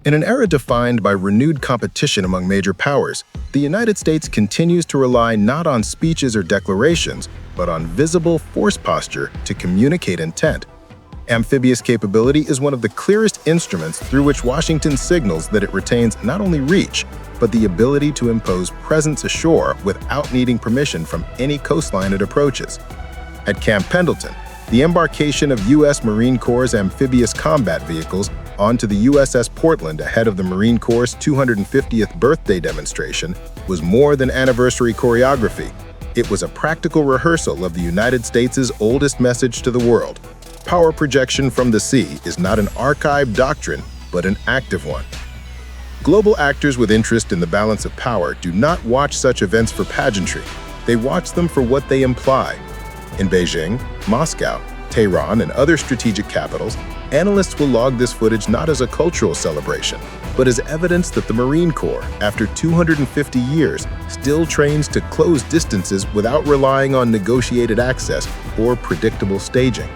In an era defined by renewed competition among major powers, the United States continues to rely not on speeches or declarations, but on visible force posture to communicate intent. Amphibious capability is one of the clearest instruments through which Washington signals that it retains not only reach, but the ability to impose presence ashore without needing permission from any coastline it approaches. At Camp Pendleton, the embarkation of U.S. Marine Corps' amphibious combat vehicles onto the USS Portland ahead of the Marine Corps' 250th birthday demonstration was more than anniversary choreography. It was a practical rehearsal of the United States' oldest message to the world. Power projection from the sea is not an archived doctrine, but an active one. Global actors with interest in the balance of power do not watch such events for pageantry. They watch them for what they imply. In Beijing, Moscow, Tehran, and other strategic capitals, analysts will log this footage not as a cultural celebration, but as evidence that the Marine Corps, after 250 years, still trains to close distances without relying on negotiated access or predictable staging.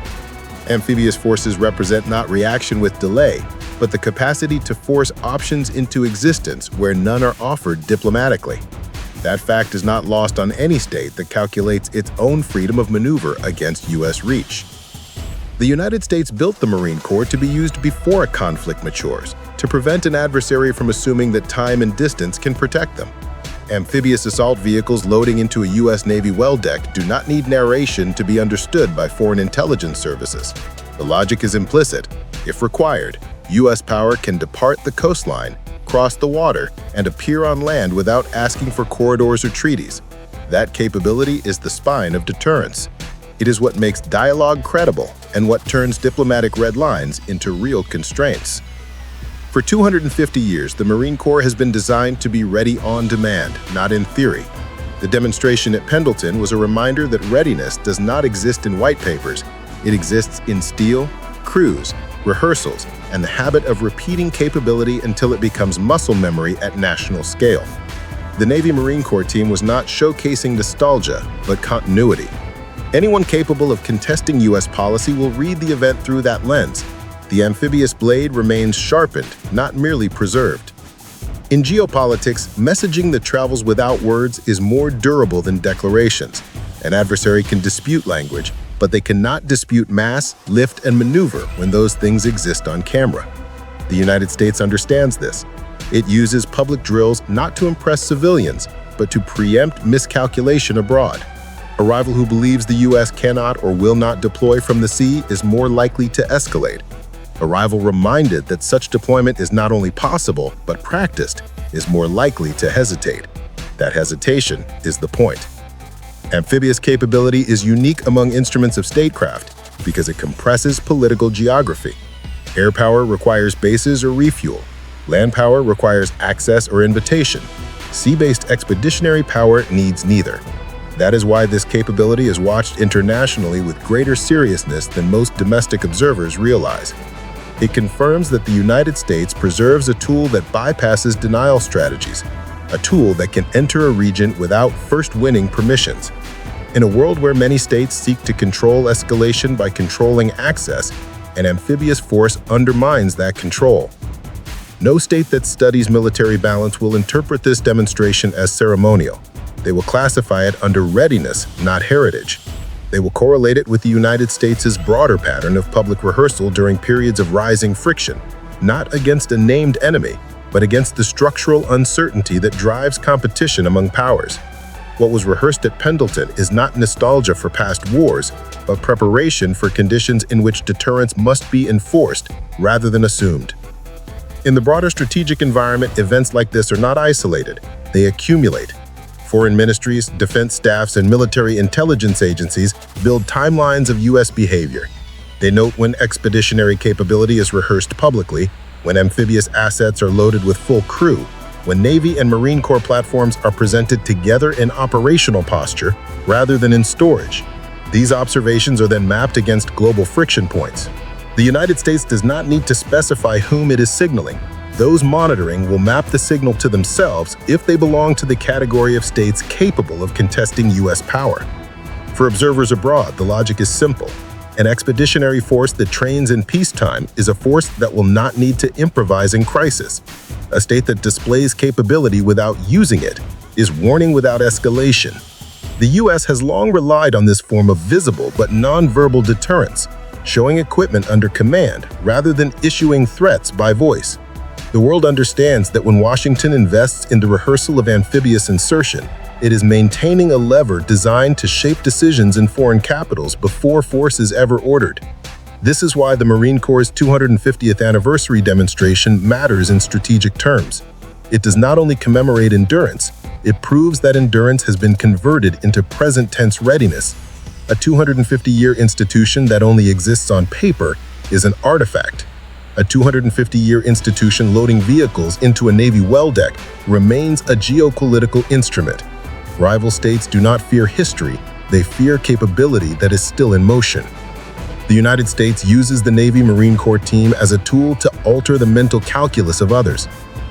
Amphibious forces represent not reaction with delay, but the capacity to force options into existence where none are offered diplomatically. That fact is not lost on any state that calculates its own freedom of maneuver against U.S. reach. The United States built the Marine Corps to be used before a conflict matures, to prevent an adversary from assuming that time and distance can protect them. Amphibious assault vehicles loading into a U.S. Navy well deck do not need narration to be understood by foreign intelligence services. The logic is implicit. If required, U.S. power can depart the coastline, cross the water, and appear on land without asking for corridors or treaties. That capability is the spine of deterrence. It is what makes dialogue credible and what turns diplomatic red lines into real constraints. For 250 years, the Marine Corps has been designed to be ready on demand, not in theory. The demonstration at Pendleton was a reminder that readiness does not exist in white papers. It exists in steel, crews, rehearsals, and the habit of repeating capability until it becomes muscle memory at national scale. The Navy Marine Corps team was not showcasing nostalgia, but continuity. Anyone capable of contesting U.S. policy will read the event through that lens. The amphibious blade remains sharpened, not merely preserved. In geopolitics, messaging that travels without words is more durable than declarations. An adversary can dispute language, but they cannot dispute mass, lift, and maneuver when those things exist on camera. The United States understands this. It uses public drills not to impress civilians, but to preempt miscalculation abroad. A rival who believes the U.S. cannot or will not deploy from the sea is more likely to escalate. A rival reminded that such deployment is not only possible, but practiced, is more likely to hesitate. That hesitation is the point. Amphibious capability is unique among instruments of statecraft because it compresses political geography. Air power requires bases or refuel. Land power requires access or invitation. Sea-based expeditionary power needs neither. That is why this capability is watched internationally with greater seriousness than most domestic observers realize. It confirms that the United States preserves a tool that bypasses denial strategies, a tool that can enter a region without first winning permissions. In a world where many states seek to control escalation by controlling access, an amphibious force undermines that control. No state that studies military balance will interpret this demonstration as ceremonial. They will classify it under readiness, not heritage. They will correlate it with the United States' broader pattern of public rehearsal during periods of rising friction, not against a named enemy, but against the structural uncertainty that drives competition among powers. What was rehearsed at Pendleton is not nostalgia for past wars, but preparation for conditions in which deterrence must be enforced rather than assumed. In the broader strategic environment, events like this are not isolated. They accumulate. Foreign ministries, defense staffs, and military intelligence agencies build timelines of U.S. behavior. They note when expeditionary capability is rehearsed publicly, when amphibious assets are loaded with full crew, when Navy and Marine Corps platforms are presented together in operational posture rather than in storage. These observations are then mapped against global friction points. The United States does not need to specify whom it is signaling. Those monitoring will map the signal to themselves if they belong to the category of states capable of contesting U.S. power. For observers abroad, the logic is simple. An expeditionary force that trains in peacetime is a force that will not need to improvise in crisis. A state that displays capability without using it is warning without escalation. The U.S. has long relied on this form of visible but nonverbal deterrence, showing equipment under command rather than issuing threats by voice. The world understands that when Washington invests in the rehearsal of amphibious insertion, it is maintaining a lever designed to shape decisions in foreign capitals before force is ever ordered. This is why the Marine Corps' 250th anniversary demonstration matters in strategic terms. It does not only commemorate endurance, it proves that endurance has been converted into present-tense readiness. A 250-year institution that only exists on paper is an artifact. A 250-year institution loading vehicles into a Navy well deck remains a geopolitical instrument. Rival states do not fear history, they fear capability that is still in motion. The United States uses the Navy Marine Corps team as a tool to alter the mental calculus of others.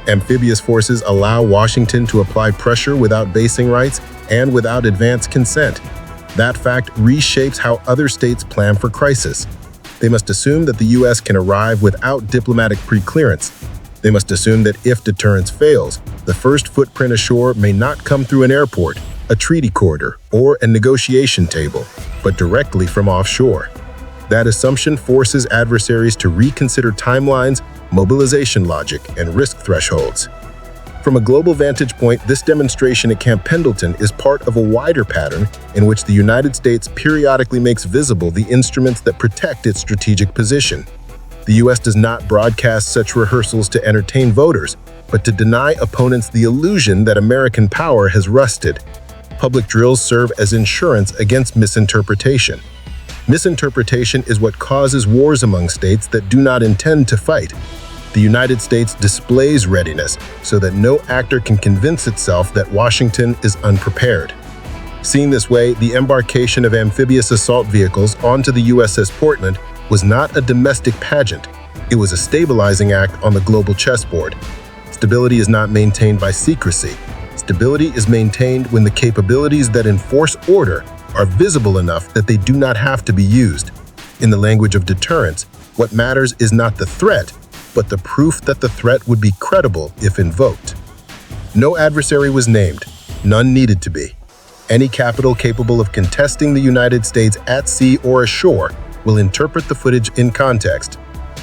Amphibious forces allow Washington to apply pressure without basing rights and without advance consent. That fact reshapes how other states plan for crisis. They must assume that the U.S. can arrive without diplomatic pre-clearance. They must assume that if deterrence fails, the first footprint ashore may not come through an airport, a treaty corridor, or a negotiation table, but directly from offshore. That assumption forces adversaries to reconsider timelines, mobilization logic, and risk thresholds. From a global vantage point, this demonstration at Camp Pendleton is part of a wider pattern in which the United States periodically makes visible the instruments that protect its strategic position. The U.S. does not broadcast such rehearsals to entertain voters, but to deny opponents the illusion that American power has rusted. Public drills serve as insurance against misinterpretation. Misinterpretation is what causes wars among states that do not intend to fight. The United States displays readiness so that no actor can convince itself that Washington is unprepared. Seen this way, the embarkation of amphibious assault vehicles onto the USS Portland was not a domestic pageant. It was a stabilizing act on the global chessboard. Stability is not maintained by secrecy. Stability is maintained when the capabilities that enforce order are visible enough that they do not have to be used. In the language of deterrence, what matters is not the threat, but the proof that the threat would be credible if invoked. No adversary was named, none needed to be. Any capital capable of contesting the United States at sea or ashore will interpret the footage in context.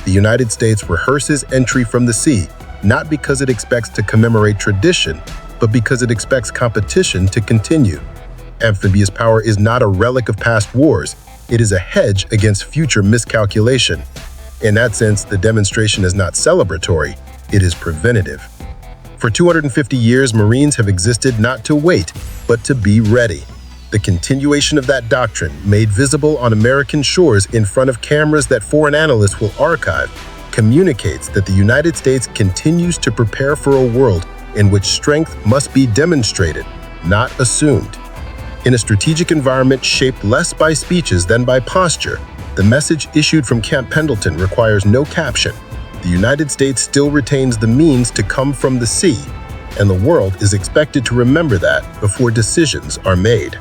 The United States rehearses entry from the sea, not because it expects to commemorate tradition, but because it expects competition to continue. Amphibious power is not a relic of past wars, it is a hedge against future miscalculation. In that sense, the demonstration is not celebratory, it is preventative. For 250 years, Marines have existed not to wait, but to be ready. The continuation of that doctrine, made visible on American shores in front of cameras that foreign analysts will archive, communicates that the United States continues to prepare for a world in which strength must be demonstrated, not assumed. In a strategic environment shaped less by speeches than by posture, the message issued from Camp Pendleton requires no caption. The United States still retains the means to come from the sea, and the world is expected to remember that before decisions are made.